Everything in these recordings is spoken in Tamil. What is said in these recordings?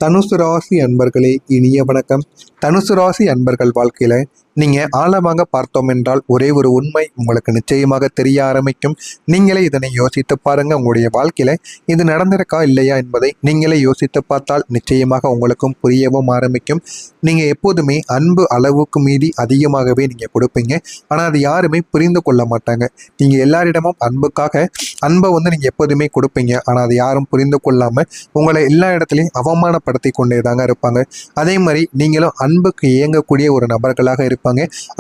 தனுசு ராசி அன்பர்களே, இனிய வணக்கம். தனுசு ராசி அன்பர்கள் வாழ்க்கையில நீங்க ஆழமாக பார்த்தோம் என்றால் ஒரே ஒரு உண்மை உங்களுக்கு நிச்சயமாக தெரிய ஆரம்பிக்கும். நீங்களே இதனை யோசித்து பாருங்க. உங்களுடைய வாழ்க்கையில இது நடந்திருக்கா இல்லையா என்பதை நீங்களே யோசித்து பார்த்தால் நிச்சயமாக உங்களுக்கும் புரியவும் ஆரம்பிக்கும். நீங்க எப்போதுமே அன்பு அளவுக்கு மீறி அதிகமாகவே நீங்க கொடுப்பீங்க. ஆனா அது யாருமே புரிந்து கொள்ள மாட்டாங்க. நீங்க எல்லாரிடமும் அன்பை நீங்க எப்போதுமே கொடுப்பீங்க. ஆனா அது யாரும் புரிந்து கொள்ளாம உங்களை எல்லா இடத்துலையும் அவமானப்படுத்தி கொண்டே தாங்க இருப்பாங்க. அதே மாதிரி நீங்களும் அன்புக்கு இயங்கக்கூடிய ஒரு நபர்களாக இருப்பாங்க.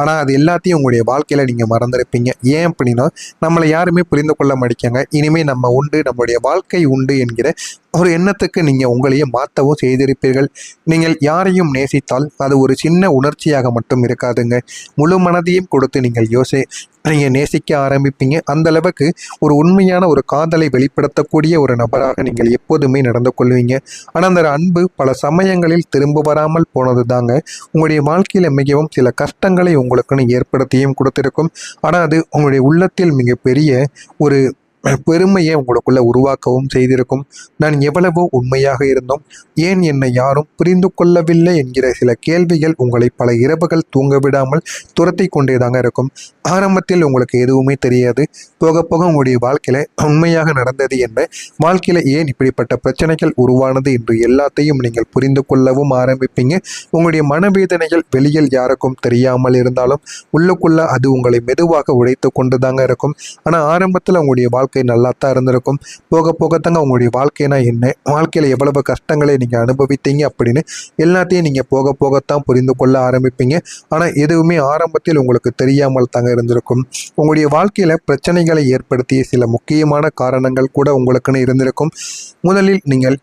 ஆனால் அது எல்லாத்தையும் உங்களுடைய வாழ்க்கையில் நீங்கள் மறந்துருப்பீங்க. ஏன் அப்படின்னா, நம்மளை யாருமே புரிந்து கொள்ள மாட்டேங்க. இனிமேல் நம்ம உண்டு, நம்மளுடைய வாழ்க்கை உண்டு என்கிற ஒரு எண்ணத்துக்கு நீங்கள் உங்களையே மாற்றவும் செய்திருப்பீர்கள். நீங்கள் யாரையும் நேசித்தால் அது ஒரு சின்ன உணர்ச்சியாக மட்டும் இருக்காதுங்க. முழு மனதையும் கொடுத்து நீங்கள் நேசிக்க ஆரம்பிப்பீங்க. அந்த அளவுக்கு ஒரு உண்மையான ஒரு காதலை வெளிப்படுத்தக்கூடிய ஒரு நபராக நீங்கள் எப்போதுமே நடந்து கொள்வீங்க. ஆனால் அந்த அன்பு பல சமயங்களில் திரும்ப வராமல் போனது தாங்க உங்களுடைய வாழ்க்கையில் மிகவும் சில கஷ்டங்களை உங்களுக்குன்னு ஏற்படுத்தியும் கொடுத்திருக்கும். ஆனால் அது உங்களுடைய உள்ளத்தில் மிகப்பெரிய ஒரு பெருமையை உங்களுக்குள்ள உருவாக்கவும் செய்திருக்கும். நான் எவ்வளவோ உண்மையாக இருந்தோம், ஏன் என்னை யாரும் புரிந்து கொள்ளவில்லை என்கிற சில கேள்விகள் உங்களை பல இரவுகள் தூங்க விடாமல் துரத்தி கொண்டேதாங்க இருக்கும். ஆரம்பத்தில் உங்களுக்கு எதுவுமே தெரியாது. போக போக உங்களுடைய வாழ்க்கையில உண்மையாக நடந்தது என்ன, வாழ்க்கையில ஏன் இப்படிப்பட்ட பிரச்சனைகள் உருவானது என்று எல்லாத்தையும் நீங்கள் புரிந்து கொள்ளவும் ஆரம்பிப்பீங்க. உங்களுடைய மனவேதனைகள் வெளியில் யாருக்கும் தெரியாமல் இருந்தாலும் உள்ளுக்குள்ள அது உங்களை மெதுவாக உடைத்து கொண்டு தாங்க இருக்கும். ஆனால் ஆரம்பத்தில் உங்களுடைய வாழ்க்கை நல்லா தான் இருந்திருக்கும். போக போகத்தாங்க உங்களுடைய வாழ்க்கைனா என்ன, வாழ்க்கையில் எவ்வளவு கஷ்டங்களை நீங்கள் அனுபவித்தீங்க அப்படின்னு எல்லாத்தையும் நீங்கள் போக போகத்தான் புரிந்து கொள்ள ஆரம்பிப்பீங்க. ஆனால் எதுவுமே ஆரம்பத்தில் உங்களுக்கு தெரியாமல் தாங்க இருந்திருக்கும். உங்களுடைய வாழ்க்கையில் பிரச்சனைகளை ஏற்படுத்திய சில முக்கியமான காரணங்கள் கூட உங்களுக்குன்னு இருந்திருக்கும். முதலில் நீங்கள்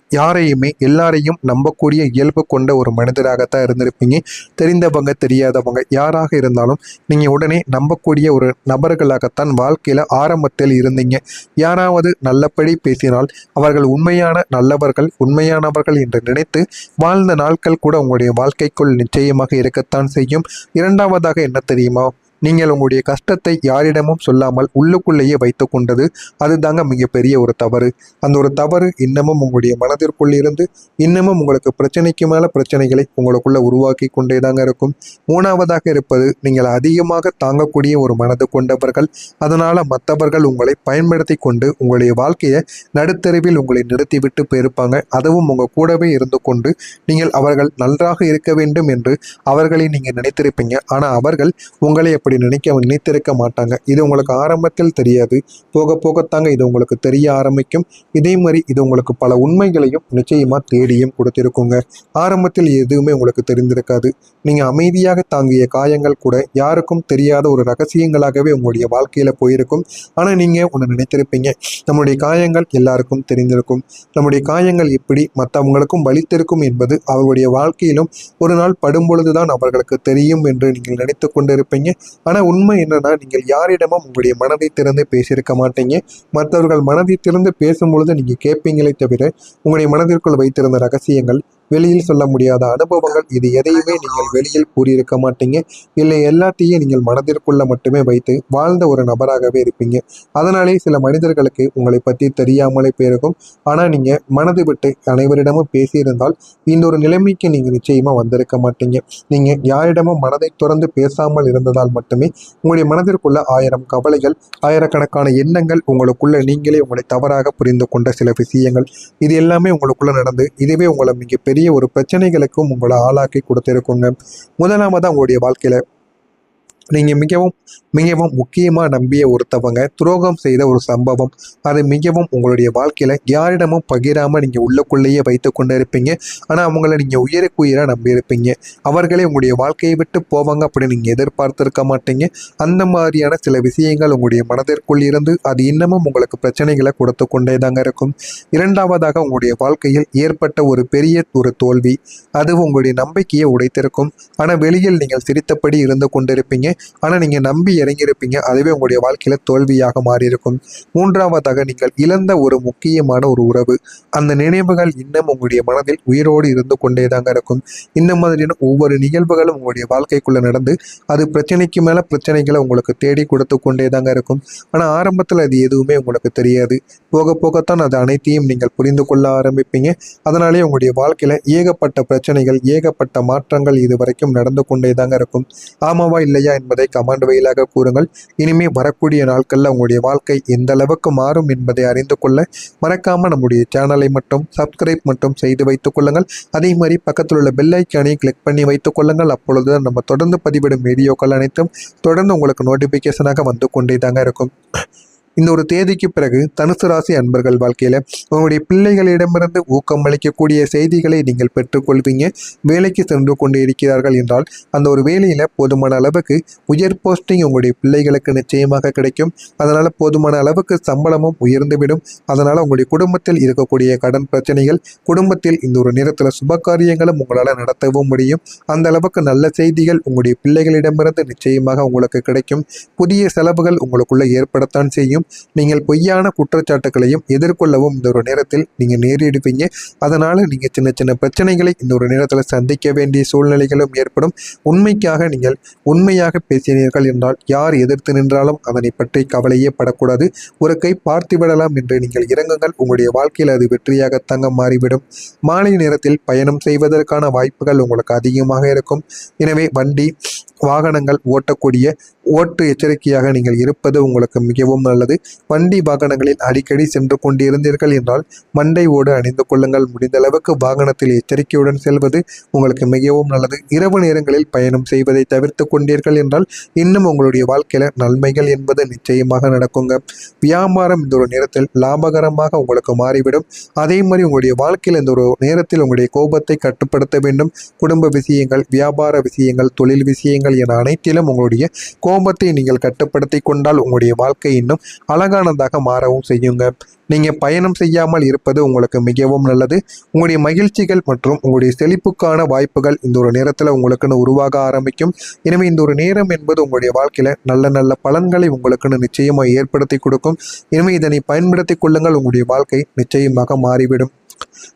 எல்லாரையும் நம்பக்கூடிய இயல்பு கொண்ட ஒரு மனிதராகத்தான் இருந்திருப்பீங்க. தெரிந்தவங்க தெரியாதவங்க யாராக இருந்தாலும் நீங்கள் உடனே நம்பக்கூடிய ஒரு நபர்களாகத்தான் வாழ்க்கையில் ஆரம்பத்தில் இருந்தீங்க. யாராவது நல்லபடி பேசினால் அவர்கள் உண்மையானவர்கள் என்று நினைத்து வாழ்ந்த நாட்கள் கூட உங்களுடைய வாழ்க்கைக்குள் நிச்சயமாக இருக்கத்தான் செய்யும். இரண்டாவதாக என்ன தெரியுமா, நீங்கள் உங்களுடைய கஷ்டத்தை யாரிடமும் சொல்லாமல் உள்ளுக்குள்ளேயே வைத்து கொண்டது, அதுதாங்க மிகப்பெரிய ஒரு தவறு. அந்த ஒரு தவறு இன்னமும் உங்களுடைய மனதிற்குள் இருந்து இன்னமும் உங்களுக்கு பிரச்சனைக்கு மேலே பிரச்சனைகளை உங்களுக்குள்ள உருவாக்கி கொண்டே தாங்க இருக்கும். மூணாவதாக இருப்பது, நீங்கள் அதிகமாக தாங்கக்கூடிய ஒரு மனது கொண்டவர்கள். அதனால் மற்றவர்கள் உங்களை பயன்படுத்தி கொண்டு உங்களுடைய வாழ்க்கையை நடுத்தருவில் உங்களை நிறுத்திவிட்டு போயிருப்பாங்க. அதுவும் உங்கள் கூடவே இருந்து கொண்டு நீங்கள் அவர்கள் நன்றாக இருக்க வேண்டும் என்று அவர்களை நீங்கள் நினைத்திருப்பீங்க. ஆனால் அவர்கள் உங்களை நினைத்திருக்க மாட்டாங்க. இது உங்களுக்கு ஆரம்பத்தில் தெரியாது. போக போகத்தாங்க இது உங்களுக்கு தெரிய ஆரம்பிக்கும். இதே மாதிரி இது உங்களுக்கு பல உண்மைகளையும் நிச்சயமா தேடியும் கொடுத்திருக்குங்க. ஆரம்பத்தில் எதுவுமே உங்களுக்கு தெரிந்திருக்காது. நீங்க அமைதியாக தாங்கிய காயங்கள் கூட யாருக்கும் தெரியாத ஒரு ரகசியங்களாகவே உங்களுடைய வாழ்க்கையில போயிருக்கும். ஆனா நீங்க ஒன்று நினைத்திருப்பீங்க, நம்முடைய காயங்கள் எல்லாருக்கும் தெரிந்திருக்கும், நம்முடைய காயங்கள் எப்படி மற்றவங்களுக்கும் வலித்திருக்கும் என்பது அவர்களுடைய வாழ்க்கையிலும் ஒரு நாள் படும் பொழுதுதான் அவர்களுக்கு தெரியும் என்று நீங்கள் நினைத்து கொண்டிருப்பீங்க. ஆனால் உண்மை என்னன்னா, நீங்கள் யாரிடமும் உங்களுடைய மனதை திறந்து பேசியிருக்க மாட்டீங்க. மற்றவர்கள் மனதை திறந்து பேசும்பொழுது நீங்கள் கேட்பீங்களே தவிர உங்களுடைய மனதிற்குள் வைத்திருந்த ரகசியங்கள், வெளியில் சொல்ல முடியாத அனுபவங்கள், இது எதையுமே நீங்கள் வெளியில் கூறியிருக்க மாட்டீங்க. இல்லை, எல்லாத்தையும் நீங்கள் மனதிற்குள்ள மட்டுமே வைத்து வாழ்ந்த ஒரு நபராகவே இருப்பீங்க. அதனாலே சில மனிதர்களுக்கு உங்களை பற்றி தெரியாமலே போயிருக்கும். ஆனால் நீங்கள் மனது விட்டு அனைவரிடமும் பேசியிருந்தால் இந்த ஒரு நிலைமைக்கு நீங்கள் நிச்சயமாக வந்திருக்க மாட்டீங்க. நீங்கள் யாரிடமும் மனதை துறந்து பேசாமல் இருந்ததால் மட்டுமே உங்களுடைய மனதிற்குள்ள 1000 கவலைகள், ஆயிரக்கணக்கான எண்ணங்கள், உங்களுக்குள்ள நீங்களே உங்களை தவறாக புரிந்து கொண்ட சில விஷயங்கள், இது எல்லாமே உங்களுக்குள்ள நடந்து இதுவே உங்களை மிகப்பெரிய ஒரு பிரச்சனைகளுக்கும் உங்களை ஆளாக்கி கொடுத்திருக்குங்க. முதலாவதாக உங்களுடைய வாழ்க்கையில நீங்கள் மிகவும் மிகவும் முக்கியமாக நம்பிய ஒருத்தவங்க துரோகம் செய்த ஒரு சம்பவம், அது மிகவும் உங்களுடைய வாழ்க்கையில் யாரிடமும் பகிராமல் நீங்கள் உள்ளுக்குள்ளேயே வைத்து கொண்டு இருப்பீங்க. ஆனால் அவங்கள நீங்கள் உயிராக நம்பியிருப்பீங்க. அவர்களே உங்களுடைய வாழ்க்கையை விட்டு போவாங்க அப்படின்னு நீங்கள் எதிர்பார்த்துருக்க மாட்டீங்க. அந்த மாதிரியான சில விஷயங்கள் உங்களுடைய மனதிற்குள் இருந்து அது இன்னமும் உங்களுக்கு பிரச்சனைகளை கொடுத்து கொண்டே தாங்க இருக்கும். இரண்டாவதாக உங்களுடைய வாழ்க்கையில் ஏற்பட்ட ஒரு பெரிய ஒரு தோல்வி, அது உங்களுடைய நம்பிக்கையை உடைத்திருக்கும். ஆனால் வெளியில் நீங்கள் சிரித்தபடி இருந்து கொண்டிருப்பீங்க. ஆனால் நீங்கள் நம்பி இறங்கியிருப்பீங்க, அதுவே உங்களுடைய வாழ்க்கையில் தோல்வியாக மாறியிருக்கும். மூன்றாவதாக, நீங்கள் இழந்த ஒரு முக்கியமான ஒரு உறவு, அந்த நினைவுகள் இன்னும் உங்களுடைய மனதில் உயிரோடு இருந்து கொண்டே தாங்க இருக்கும். இந்த மாதிரியான ஒவ்வொரு நிகழ்வுகளும் உங்களுடைய வாழ்க்கைக்குள்ளே நடந்து அது பிரச்சனைக்கு மேலே பிரச்சனைகளை உங்களுக்கு தேடி கொடுத்து கொண்டே தாங்க இருக்கும். ஆனால் ஆரம்பத்தில் அது எதுவுமே உங்களுக்கு தெரியாது. போக போகத்தான் அது அனைத்தையும் நீங்கள் புரிந்து கொள்ள ஆரம்பிப்பீங்க. அதனாலே உங்களுடைய வாழ்க்கையில் ஏகப்பட்ட பிரச்சனைகள், ஏகப்பட்ட மாற்றங்கள் இது வரைக்கும் நடந்து கொண்டே தாங்க இருக்கும். ஆமாவா இல்லையா என்பதை கமெண்ட் வழியாக கூறுங்கள். இனிமே வரக்கூடிய நாட்களில் உங்களுடைய வாழ்க்கை எந்த அளவுக்கு மாறும் என்பதை அறிந்து கொள்ள மறக்காமல் நம்முடைய சேனலை மட்டும் சப்ஸ்கிரைப் மட்டும் செய்து வைத்துக் கொள்ளுங்கள். அதே மாதிரி பக்கத்தில் உள்ள பெல் ஐக்கானை கிளிக் பண்ணி வைத்துக் கொள்ளுங்கள். அப்பொழுது நம்ம தொடர்ந்து பதிவிடும் வீடியோக்கள் அனைத்தும் தொடர்ந்து உங்களுக்கு நோட்டிஃபிகேஷனாக வந்து கொண்டே தாங்க இருக்கும். இந்த ஒரு தேதிக்கு பிறகு தனுசு ராசி அன்பர்கள் வாழ்க்கையில் உங்களுடைய பிள்ளைகளிடமிருந்து ஊக்கம் அளிக்கக்கூடிய செய்திகளை நீங்கள் பெற்றுக்கொள்வீங்க. வேலைக்கு சென்று கொண்டு இருக்கிறார்கள் என்றால் அந்த ஒரு வேலையில் போதுமான அளவுக்கு உயர் போஸ்டிங் உங்களுடைய பிள்ளைகளுக்கு நிச்சயமாக கிடைக்கும். அதனால் போதுமான அளவுக்கு சம்பளமும் உயர்ந்துவிடும். அதனால் உங்களுடைய குடும்பத்தில் இருக்கக்கூடிய கடன் பிரச்சனைகள், குடும்பத்தில் இந்த ஒரு நேரத்தில் சுபகாரியங்களும் உங்களால் நடத்தவும் முடியும். அந்த அளவுக்கு நல்ல செய்திகள் உங்களுடைய பிள்ளைகளிடமிருந்து நிச்சயமாக உங்களுக்கு கிடைக்கும். புதிய செலவுகள் உங்களுக்குள்ள ஏற்படத்தான் செய்யும். நீங்கள் பொய்யான குற்றச்சாட்டுகளையும் எதிர்கொள்ளவும் இந்த ஒரு நேரத்தில் நீங்க நேரிடுவீங்க. அதனால நீங்க சின்ன சின்ன பிரச்சனைகளை இந்த ஒரு நேரத்தில் சந்திக்க வேண்டிய சூழ்நிலைகளும் ஏற்படும். உண்மைக்காக நீங்கள் உண்மையாக பேசினீர்கள் என்றால் யார் எதிர்த்து நின்றாலும் அதனை பற்றி கவலையே படக்கூடாது. ஒரு கை பார்த்து விடலாம் என்று நீங்கள் இறங்குங்கள். உங்களுடைய வாழ்க்கையில் அது வெற்றியாக தங்க மாறிவிடும். மாலை நேரத்தில் பயணம் செய்வதற்கான வாய்ப்புகள் உங்களுக்கு அதிகமாக இருக்கும். எனவே வண்டி வாகனங்கள் ஓட்டக்கூடிய ஓட்டு எச்சரிக்கையாக நீங்கள் இருப்பது உங்களுக்கு மிகவும் நல்லது. வண்டி வாகனங்களில் அடிக்கடி சென்று கொண்டிருந்தீர்கள் என்றால் மண்டை ஓடு அணிந்து கொள்ளுங்கள். முடிந்த அளவுக்கு வாகனத்தில் எச்சரிக்கையுடன் செல்வது உங்களுக்கு மிகவும் நல்லது. இரவு நேரங்களில் பயணம் செய்வதை தவிர்த்து கொண்டீர்கள் என்றால் இன்னும் உங்களுடைய வாழ்க்கையில நன்மைகள் என்பது நிச்சயமாக நடக்குங்க. வியாபாரம் இந்த ஒரு நேரத்தில் லாபகரமாக உங்களுக்கு மாறிவிடும். அதே மாதிரி உங்களுடைய வாழ்க்கையில் இந்த ஒரு நேரத்தில் உங்களுடைய கோபத்தை கட்டுப்படுத்த வேண்டும். குடும்ப விஷயங்கள், வியாபார விஷயங்கள், தொழில் விஷயங்கள் என அனைத்திலும் உங்களுடைய கோபத்தை நீங்கள் கட்டுப்படுத்தி கொண்டால் உங்களுடைய வாழ்க்கை இன்னும் அழகானதாக மாறவும் செய்யுங்க. நீங்கள் பயணம் செய்யாமல் இருப்பது உங்களுக்கு மிகவும் நல்லது. உங்களுடைய மகிழ்ச்சிகள் மற்றும் உங்களுடைய செழிப்புக்கான வாய்ப்புகள் இந்த ஒரு நேரத்தில் உங்களுக்குன்னு உருவாக ஆரம்பிக்கும். எனவே இந்த ஒரு நேரம் என்பது உங்களுடைய வாழ்க்கையில் நல்ல நல்ல பலன்களை உங்களுக்குன்னு நிச்சயமாக ஏற்படுத்தி கொடுக்கும். எனவே இதனை பயன்படுத்தி கொள்ளுங்கள். உங்களுடைய வாழ்க்கை நிச்சயமாக மாறிவிடும்.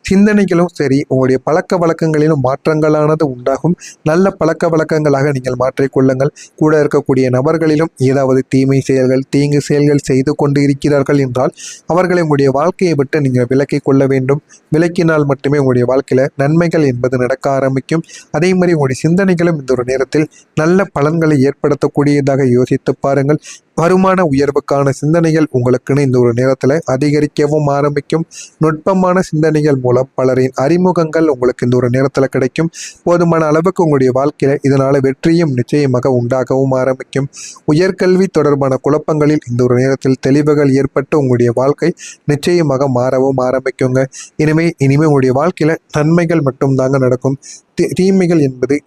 சிந்தனைகளும் சரி, உங்களுடைய பழக்க வழக்கங்களிலும் மாற்றங்களானது உண்டாகும். நல்ல பழக்க வழக்கங்களாக நீங்கள் மாற்றிக்கொள்ளுங்கள். கூட இருக்கக்கூடிய நபர்களிலும் ஏதாவது தீமை செயல்கள், தீங்கு செயல்கள் செய்து கொண்டு இருக்கிறார்கள் என்றால் அவர்களை உங்களுடைய வாழ்க்கையை விட்டு நீங்கள் விலக்கிக் கொள்ள வேண்டும். விலக்கினால் மட்டுமே உங்களுடைய வாழ்க்கையில் நன்மைகள் என்பது நடக்க ஆரம்பிக்கும். அதே மாதிரி உங்களுடைய சிந்தனைகளும் இந்த ஒரு நேரத்தில் நல்ல பலன்களை ஏற்படுத்தக்கூடியதாக யோசித்து பாருங்கள். வருமான உயர்வுக்கான சிந்தனைகள் உங்களுக்குன்னு இந்த ஒரு நேரத்தில் அதிகரிக்கவும் ஆரம்பிக்கும். நுட்பமான சிந்தனைகள் மூலம் பலரின் அறிமுகங்கள் உங்களுக்கு இந்த ஒரு நேரத்தில் கிடைக்கும். போதுமான அளவுக்கு உங்களுடைய வாழ்க்கையில் இதனால் வெற்றியும் நிச்சயமாக உண்டாகவும் ஆரம்பிக்கும். உயர்கல்வி தொடர்பான குழப்பங்களில் இந்த ஒரு நேரத்தில் தெளிவுகள் ஏற்பட்டு உங்களுடைய வாழ்க்கை நிச்சயமாக மாறவும் ஆரம்பிக்குங்க. இனிமே உங்களுடைய வாழ்க்கையில் நன்மைகள் மட்டும் தாங்க நடக்கும். தீமைகள் என்பது